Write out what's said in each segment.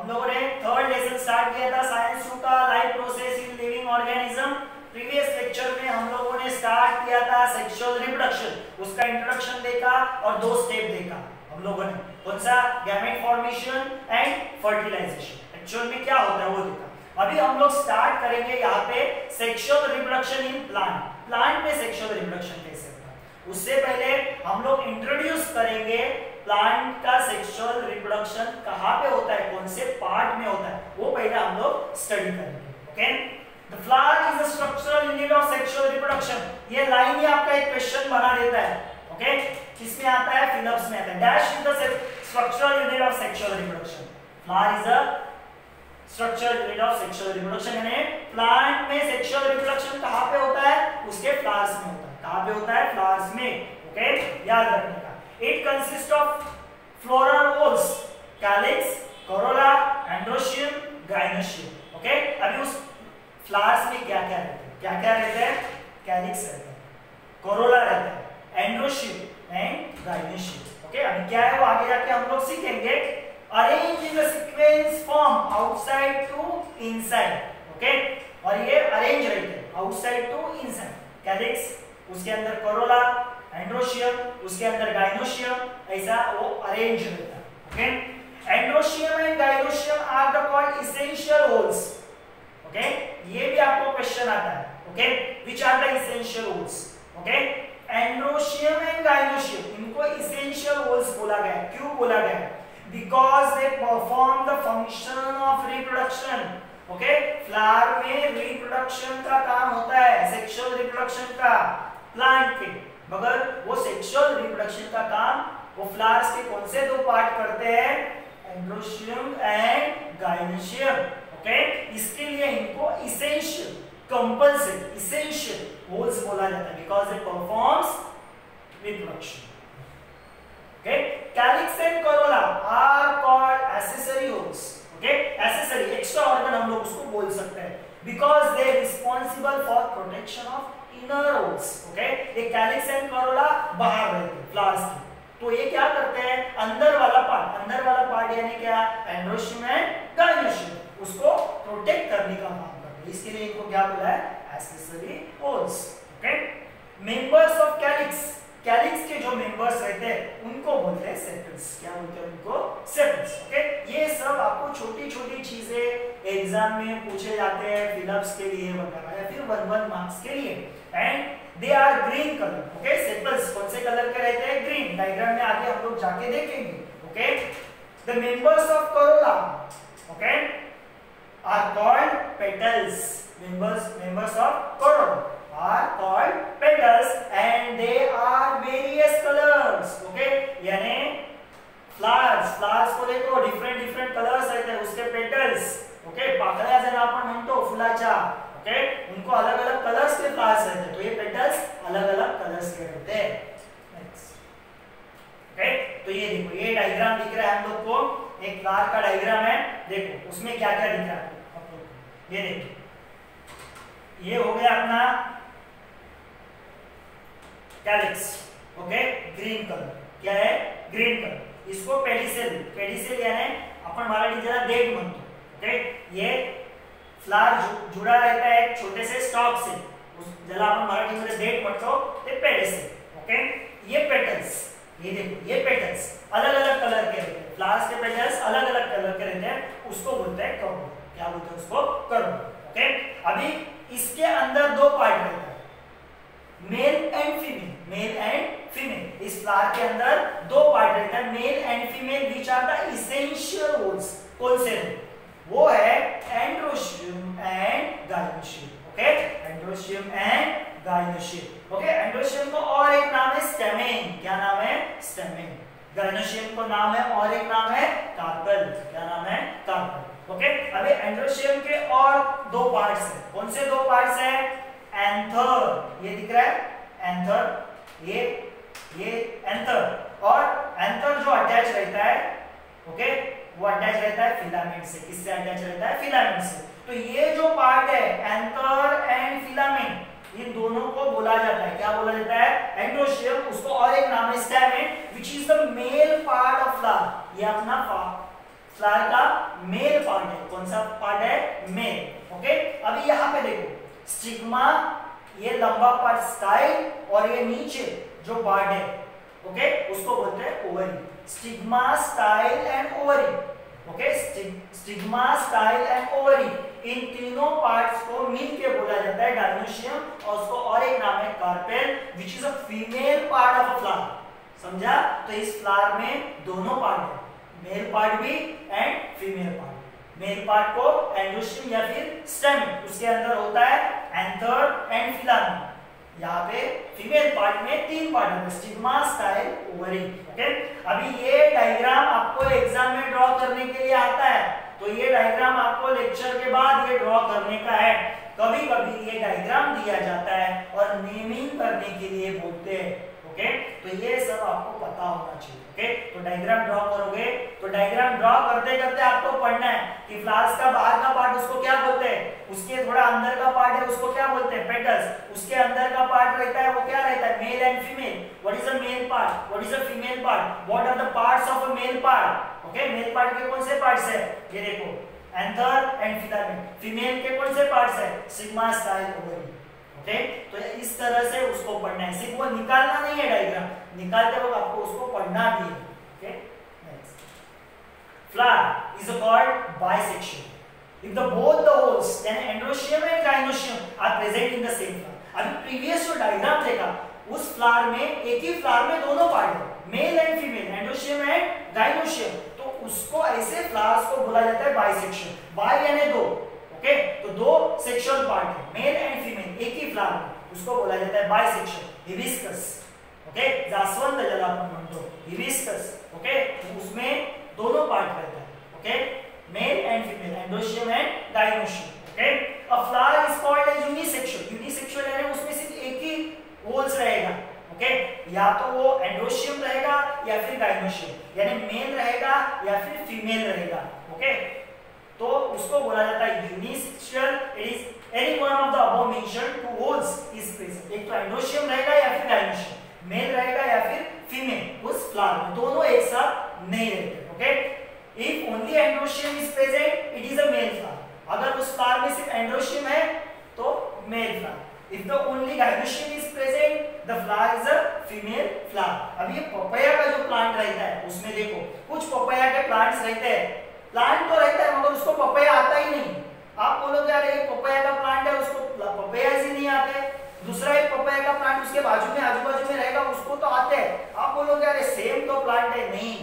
हम लोगों ने थर्ड लेसन स्टार्ट किया था साइंस 2 का, life process in living organism. Previous lecture में हम लोगों ने स्टार्ट किया था सेक्सुअल रिप्रोडक्शन, उसका इंट्रोडक्शन देखा और 2 स्टेप देखा हम लोगों ने, कौन सा, gamete formation and fertilization. Actual में क्या होता है वो देखा। अभी हम लोग स्टार्ट करेंगे यहाँ पे sexual reproduction in plant. Plant में सेक्सुअल रिप्रोडक्शन कैसे होता है, उससे पहले हम लोग इंट्रोड्यूस करेंगे प्लांट का सेक्सुअल रिप्रोडक्शन कहाँ पे होता है, कौन से पार्ट में होता है, वो पहले हम लोग स्टडी करेंगे। Okay, the flower is the structural unit of sexual reproduction. ये लाइन ही आपका एक क्वेश्चन बना देता है। ओके, किसमें आता है, फिलअप्स में आता है। Dash is the structural unit of sexual reproduction. Flower is the structural unit of sexual reproduction, यानी प्लांट में सेक्सुअल रिप्रोडक्शन कहाँ पे होता है, उसके फ्लावर्स में होता है। कहाँ पे होता है, फ्लावर्स में। ओके, याद रखने का। It consists of floral whorls, calyx, corolla, androecium, gynoecium. Okay? अभी उस फ्लावर्स में क्या क्या रहता है, क्या क्या रहता है, कैलिक्स रहता है, कोरोला रहता है, एंड्रोशियम एंड गाइनोशियम। ओके, अभी क्या है वो आगे जाके हम लोग सीखेंगे। Arrange in the sequence form outside to inside. Okay, और ये अरेंज रहते हैं आउटसाइड टू इनसाइड। कैलिक्स, उसके अंदर कोरोला, एंड्रोशियम, उसके अंदर गाइनोशियम, ऐसा वो अरेंज रहता है। Okay, androecium and gynoecium are the called essential whorls. Okay, ये भी आपको क्वेश्चन आता है। Okay, which are the essential whorls. Okay, androecium and gynoecium, इनको एसेंशियल होल्स बोला गया है। क्यों बोला गया है, because they perform the function of reproduction. Okay, flower में रिप्रोडक्शन का काम होता है, सेक्सुअल रिप्रोडक्शन का प्लांट के, मगर वो सेक्सुअल रिप्रोडक्शन का काम वो फ्लावर्स के कौन से 2 पार्ट करते हैं, एंड्रोशियम एंड गाइनोशियम। ओके, इसके लिए इनको एसेंशियल, कंपल्सरी, एसेंशियल होल्स बोला जाता है, because they performs reproduction. Okay, calyx and corolla are called accessory whorls. Okay, accessory, extra organ हम लोग उसको बोल सकते हैं, because they responsible for protection of inner whorls. Okay, ये कैलिक्स एंड कोरोला बाहर रहते हैं फ्लावर्स के, तो ये क्या करते हैं, अंदर वाला पार्ट यानी क्या, एंड्रोशियम एंड गाइनोशियम, उसको प्रोटेक्ट करने का काम करते हैं। इसके लिए इनको क्या बोला है, accessory whorls. Okay, members of calyx, calyx के जो मेंबर्स रहते हैं उनको बोलते हैं सेपल्स। क्या बोलते हैं उनको, सेपल्स। ओके, ये सब आपको छोटी छोटी चीजें एग्जाम में पूछे जाते हैं, फिलअप्स के लिए वगैरह, या फिर 1 मार्क्स के लिए। And they are green colour. Okay, sepals कौन से कलर के रहते हैं, ग्रीन। डायग्राम में आगे हम लोग जाके देखेंगे। Okay, the members of corolla, okay, are called petals. Members of corolla are called petals and they are various colors. Okay, यानी फ्लावर्स को देखो डिफरेंट कलर्स रहते हैं उसके पेटल्स. ओके, पाकळ्या जर आपण म्हणतो फुलाच्या, ओके, उनको अलग अलग कलर्स के फ्लावर्स रहते हैं, तो ये पेटल्स अलग अलग कलर्स के रहते हैं. नेक्स्ट, ओके, तो ये देखो ये डायग्राम दिख रहा है हम लोग को, एक फ्लावर का डायग्राम है. देखो उसमें क्या क्या दिख रहा है आप लोग को, ये देखो ये हो गया अपना कैलिक्स. ओके, ग्रीन कलर, क्या है, ग्रीन कलर. इसको पेडिसेल यानी आपण मराठी ज्याला देठ म्हणतो. ओके, ये फ्लावर जुड़ा रहता है एक छोटे से स्टॉक से, उस ज्याला आपण मराठी मध्ये देठ म्हणतो ते पेडिसेल. ओके, ये पेटल्स, ये देखो ये पेटल्स अलग अलग कलर के रहते हैं, फ्लावर्स के पेटल्स अलग अलग कलर के रहते हैं, उसको बोलते हैं करोल. क्या बोलते हैं उसको, करोल. ओके, अभी इसके अंदर दो पार्ट रहते हैं, male and female. Male and female, इस फ्लावर के अंदर दो पार्ट रहते हैं, male and female, which are the essential whorls. कौन से, वो है androecium and gynoecium. Okay, androecium and gynoecium. Okay, androecium को और एक नाम है स्टेमेन. क्या नाम है, स्टेमेन. गाइनोशियम को नाम है और एक नाम है कार्पेल. क्या नाम है, कार्पेल. ओके, अभी एंड्रोशियम के और दो पार्ट्स हैं. कौन से दो पार्ट्स हैं, एंथर, ये दिख रहा है एंथर, ये एंथर, और एंथर जो अटैच रहता है, ओके, वो अटैच रहता है फिलामेंट से. किससे अटैच रहता है, फिलामेंट से. तो ये जो पार्ट है एंथर एंड फिलामेंट, इन दोनों को बोला जाता है, क्या बोला जाता है, एंड्रोशियम. उसको और एक नाम है stamen, which is the male part of flower. ये अपना फ्लावर का मेल पार्ट है। कौन सा पार्ट है? मेल। ओके, अभी यहाँ पे देखो स्टिग्मा, ये लंबा पार्ट स्टाइल, और ये नीचे जो पार्ट है ओके उसको बोलते हैं ovary. Stigma, style and ovary. Okay, stigma, style and ovary, इन तीनों पार्ट्स को मिलके बोला जाता है गाइनोशियम, और उसको और एक नाम है carpel, which is a female part of a flower. समझा? तो इस फ्लावर में दोनों पार्ट है, मेल पार्ट भी and female part. Male part को एंडोशियम या फिर स्टेम, उसके अंदर होता है एंथर एंड फिलामेंट। यहाँ पे फीमेल पार्ट में 3 पार्ट है, स्टिग्मा, स्टाइल, ओवरी। ओके, अभी ये डायग्राम आपको एग्जाम में ड्रॉ करने के लिए आता है, तो ये डायग्राम आपको लेक्चर के बाद ये ड्रॉ करने का है। कभी कभी ये डायग्राम दिया जाता है और नेमिंग करने के लिए बोलते हैं। ओके, तो ये सब आपको पता होना चाहिए। ओके, तो डायग्राम ड्रॉ करोगे, तो डायग्राम ड्रॉ करते करते आपको पढ़ना है कि फ्लावर्स का बाहर का पार्ट उसको क्या बोलते हैं, उसके थोड़ा अंदर का पार्ट है उसको क्या बोलते हैं, पेटल्स। उसके अंदर का पार्ट रहता है वो क्या रहता है, male and female. What is a male part, what is a female part, what are the parts of a male part. Okay, male part के कौन से पार्ट्स है, ये देखो एंथर एंड फिलामेंट। फीमेल के कौन से पार्ट्स है, स्टिग्मा, स्टाइल, ओवरी। ओके, तो इस तरह से उसको पढ़ना है, सिर्फ वो निकालना नहीं है, डायग्राम निकालते वक्त आपको उसको पढ़ना भी है। Okay, next, flower is called bisexual if the both the holes यानी androecium and gynoecium are present in the same flower. अभी प्रीवियस जो डायग्राम देखा उस फ्लावर में, एक ही फ्लावर में दोनों पार्ट है, male and female, androecium and gynoecium, तो उसको ऐसे फ्लावर्स को बोला जाता है बाइसेक्शुअल। बाय यानी दो, ओके, तो दो सेक्सुअल पार्ट है, मेल एंड फीमेल, एक ही फ्लावर में, उसको बोला जाता है बाइसेक्शुअल। हिबिस्कस, ओके, जास्वंद ज्यादा आपण म्हणतो हिबिस्कस। ओके, तो उसमें दोनों पार्ट रहता है, okay, male and female, androecium and gynoecium. Okay, a flower is called as unisexual. Unisexual यानी उसमें सिर्फ एक ही होल्स रहेगा। ओके, या तो वो एंड्रोशियम रहेगा या फिर गाइनोशियम, यानी मेल रहेगा या फिर फीमेल रहेगा। ओके, तो उसको बोला जाता है unisexual. It is any one of the above mentioned two whorls is present. एक तो एंड्रोशियम रहेगा या फिर गाइनोशियम, मेल रहेगा या फिर फीमेल उस फ्लावर में, दोनों एक साथ नहीं रहते। Okay, if only androecium is present it is a male flower। अगर उस फ्लावर में सिर्फ एंड्रोशियम है तो male flower. if the only gynoecium is present the flower is a female flower। अब ये पपाया का जो प्लांट रहता है उसमें देखो कुछ पपाया के प्लांट्स रहते हैं, प्लांट तो रहता है मगर उसको पपाया आता ही नहीं। आप बोलोगे यार ये पपाया का प्लांट है उसको पपाया ही नहीं आते। दूसरा एक पपाया का प्लांट उसके बाजू में आजू बाजू में रहेगा उसको तो आते हैं। आप बोलोगे यार सेम तो प्लांट है, नहीं।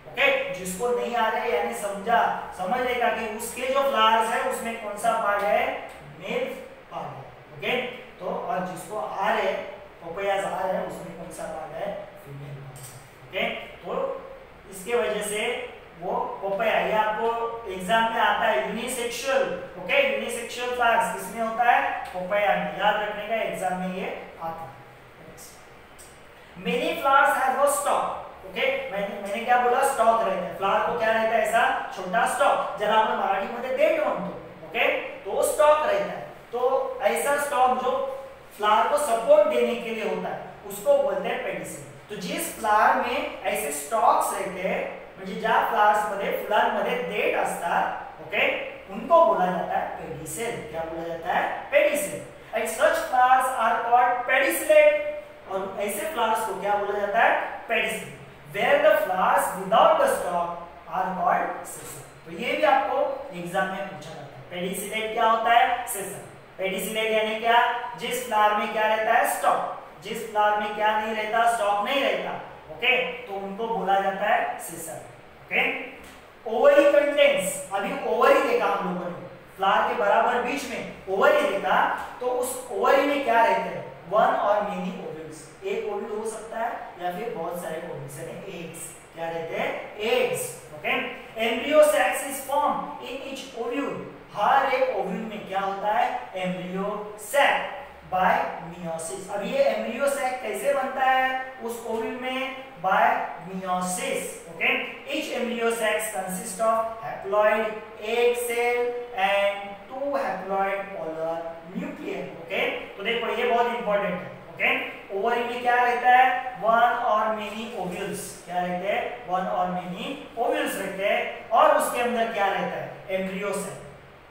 ओके, जिसको नहीं आ रहे यानी समझ लेगा कि उसके जो फ्लावर्स है उसमें कौन सा पार्ट है, मेल पार्ट है। ओके, तो और जिसको आ रहे पपायास आ रहे हैं उसमें कौन सा पार्ट है, फीमेल पार्ट। ओके, तो इसके वजह से वो पपाया, ये आपको एग्जाम में आता है यूनिसेक्सुअल। ओके, यूनिसेक्सुअल फ्लावर्स किसमें होता है, पपाया में, याद रखने का एग्जाम में ये आता है। Many flowers have a stock. Okay, मैंने क्या बोला, स्टॉक रहता है फ्लावर को, क्या रहता है, ऐसा छोटा स्टॉक, ज्याला आपण मराठीमध्ये देठ म्हणतो। ओके, तो स्टॉक रहता है, तो ऐसा स्टॉक जो फ्लावर को सपोर्ट देने के लिए होता है उसको बोलते हैं पेडिसिल। तो जिस फ्लावर में ऐसे स्टॉक्स रहते हैं म्हणजे ज्या फ्लावर्स मध्ये फुलांमध्ये देठ असतात, ओके, उनको बोला जाता है पेडिसिल। क्या बोला जाता है, pedicel. And such flowers are called pedicellate. और ऐसे फ्लावर्स को क्या बोला जाता है, pedicel. Where the flowers without the stalk are called sessile। तो ये भी आपको एग्जाम में पूछा जाता है। पेडिसिलेट क्या होता है, सेसल। पेडिसिलेट यानी क्या, जिस फ्लावर में क्या रहता है, स्टॉक, जिस फ्लावर में क्या नहीं रहता, स्टॉक नहीं रहता। ओके, तो उनको बोला जाता है सेसल। ओके, ओवरी कंटेन्स, अभी ओवरी देखा हम लोगों ने, फ्लावर के बराबर बीच में ओवरी देखा, तो उस ओवरी में क्या रहते हैं, वन और मेनी ओव्यूल्स। एक ओव्यूल हो सकता है या फिर बहुत सारे ओव्यूल्स यानी एग्स, क्या रहते हैं, eggs. Okay, embryo sacs is form in each ovule. हर एक ओव्यूल में क्या होता है, एम्ब्रियो सैक बाय मियोसिस। अब ये एम्ब्रियो सैक कैसे बनता है, उस ओव्यूल में by meiosis. Okay, each embryo sacs consist of haploid egg cell and 2 haploid polar nucleus. Okay, तो देखो ये बहुत इंपॉर्टेंट है। ओके, ओवरी में क्या रहता है, वन और मेनी ओव्यूल्स, क्या रहते हैं, वन और मेनी ओव्यूल्स रहते हैं, और उसके अंदर क्या रहता है, एम्ब्रियो सेल,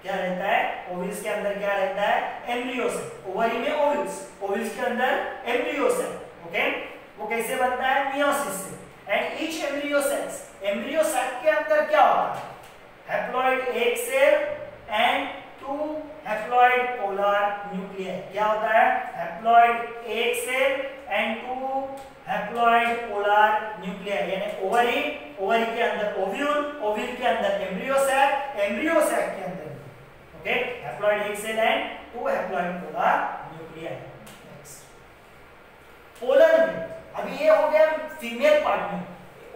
क्या रहता है, ओव्यूल्स के अंदर क्या रहता है, एम्ब्रियो सेल, ओवरी में ओव्यूल्स, ओव्यूल्स के अंदर एम्ब्रियो सेल, ओके। वो कैसे बनता है, मियोसिस से, and each embryo cells, embryo cell के अंदर क्या होता है, haploid egg cell and 2 haploid polar nuclei, क्या होता है, haploid egg cell and 2 haploid polar nuclei, यानी ओवरी, ओवरी के अंदर ओव्यूल, ओव्यूल के अंदर एम्ब्रियो सेल, एम्ब्रियो सेल के अंदर, okay, haploid egg cell and 2 haploid polar nuclei. Next polar में, अभी ये हो गया फीमेल पार्ट में,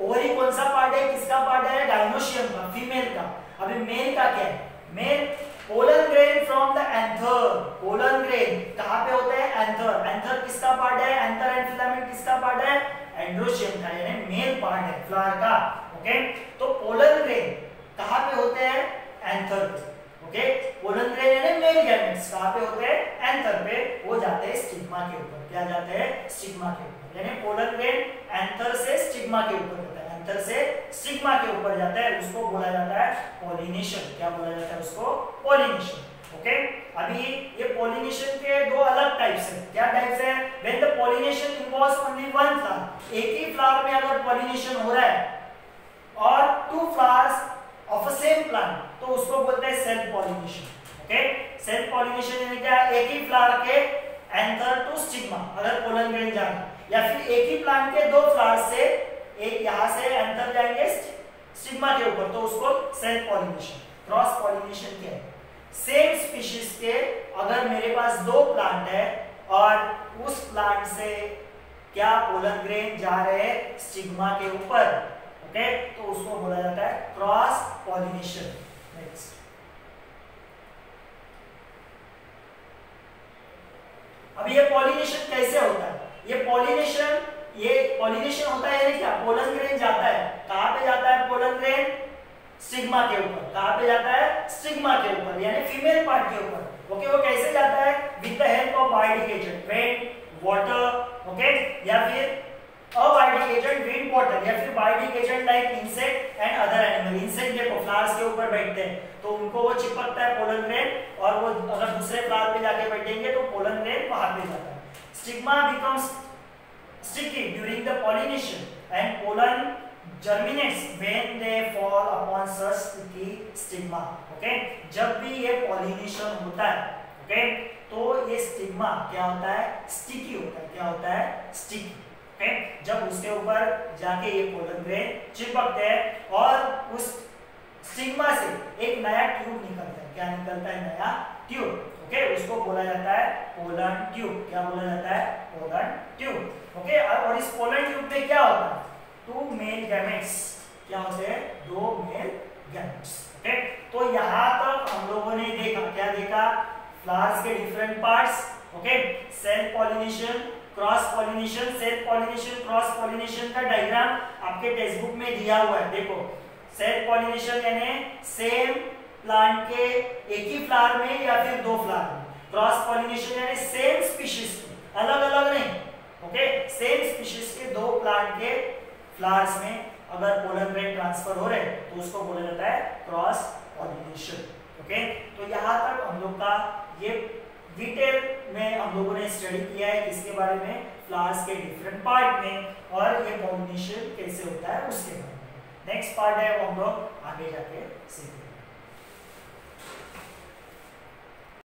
ओवरी कौन सा पार्ट है, किसका पार्ट है, गायनोशियम का, फीमेल का। अभी मेल का क्या है, male pollen grain from the anther, pollen grain कहां पे होते हैं, एंथर, एंथर किसका पार्ट है, एंथर एंड फिलामेंट किसका पार्ट है, एंड्रोशियम का, यानी मेल पार्ट है फ्लावर का, ओके। तो पोलन ग्रेन कहां पे होते हैं, एंथर पे, ओके। पोलन ग्रेन यानी मेल गैमेट्स कहां पे होते हैं, एंथर पे, वो जाते हैं स्टिग्मा के ऊपर, क्या जाते हैं, स्टिग्मा के ऊपर, यानी पोलन ग्रेन एंथर से स्टिग्मा के ऊपर होता है, एंथर से स्टिग्मा के ऊपर जाता है, उसको बोला जाता है पॉलिनेशन, क्या बोला जाता है उसको, पॉलिनेशन, ओके। अभी ये पॉलिनेशन के दो अलग टाइप्स हैं, क्या टाइप्स है, when the pollination involves only one flower, एक ही फ्लावर में अगर पॉलिनेशन हो रहा है और 2 flowers of a same plant, तो उसको बोलते हैं self pollination, okay. Self pollination यानी क्या, एक ही फ्लावर के एंथर टू स्टिग्मा अगर पोलन ग्रेन जाए, या फिर एक ही प्लांट के 2 फ्लावर से, एक यहां से एंथर जाएंगे स्टिग्मा के ऊपर, तो उसको सेल्फ पॉलिनेशन। क्रॉस पॉलिनेशन क्या है, सेम स्पीशीज के अगर मेरे पास 2 प्लांट है और उस प्लांट से क्या पोलन ग्रेन जा रहे हैं स्टिग्मा के ऊपर, ओके, तो उसको बोला जाता है क्रॉस पॉलिनेशन। नेक्स्ट अब ये पॉलिनेशन कैसे होता है, ये पॉलिनेशन होता है यानी क्या, पोलन ग्रेन जाता है, कहां पे जाता है, पोलन ग्रेन स्टिग्मा के ऊपर, कहां पे जाता है, स्टिग्मा के ऊपर, यानी फीमेल पार्ट के ऊपर, ओके। वो कैसे जाता है, with the help of biotic agent, rain, water, okay, या फिर अबायोटिक एजेंट, विंड, वाटर, या फिर biotic agent like insect and other animal. Insect देखो फ्लावर्स के ऊपर बैठते हैं तो उनको वो चिपकता है पोलन ग्रेन, और वो अगर दूसरे फ्लावर पे जाके बैठेंगे तो पोलन ग्रेन वहां पे जाता है। Stigma becomes sticky during the pollination and pollen germinates when they fall upon such sticky stigma, okay। जब भी ये pollination होता है, okay, तो ये स्टिग्मा क्या होता है, स्टिकी होता है, क्या होता है, स्टिकी, okay। जब उसके ऊपर जाके ये पोलन ग्रेन चिपकते हैं और उस स्टिग्मा से एक नया ट्यूब निकलता है, क्या निकलता है, नया ट्यूब, ओके, उसको बोला जाता है पोलन ट्यूब, क्या बोला जाता है, पोलन ट्यूब, ओके। और इस पोलन ट्यूब में क्या होता है, 2 मेल गैमेट्स, क्या होते हैं, 2 मेल गैमेट्स, ओके। तो यहाँ तक हम लोगों ने देखा, क्या देखा, फ्लावर्स के different parts, okay, self pollination, cross pollination. Self pollination, cross pollination का डायग्राम आपके टेक्स्ट बुक में दिया हुआ है, देखो। सेल्फ पॉलिनेशन यानी सेम प्लांट के एक ही फ्लावर में या फिर 2 फ्लावर में। क्रॉस पॉलिनेशन यानी सेम स्पीशीज के, अलग अलग नहीं, ओके, सेम स्पीशीज के 2 प्लांट के फ्लावर्स में अगर पोलन ग्रेन ट्रांसफर हो रहे तो उसको बोला जाता है क्रॉस पॉलिनेशन, ओके। तो यहाँ तक हम लोग का ये डिटेल में हम लोगों ने स्टडी किया है, किसके बारे में, फ्लावर्स के डिफरेंट पार्ट में, और ये पॉलिनेशन कैसे होता है उसके बारे में। नेक्स्ट पार्ट है वो हम लोग आगे जाके सीखेंगे।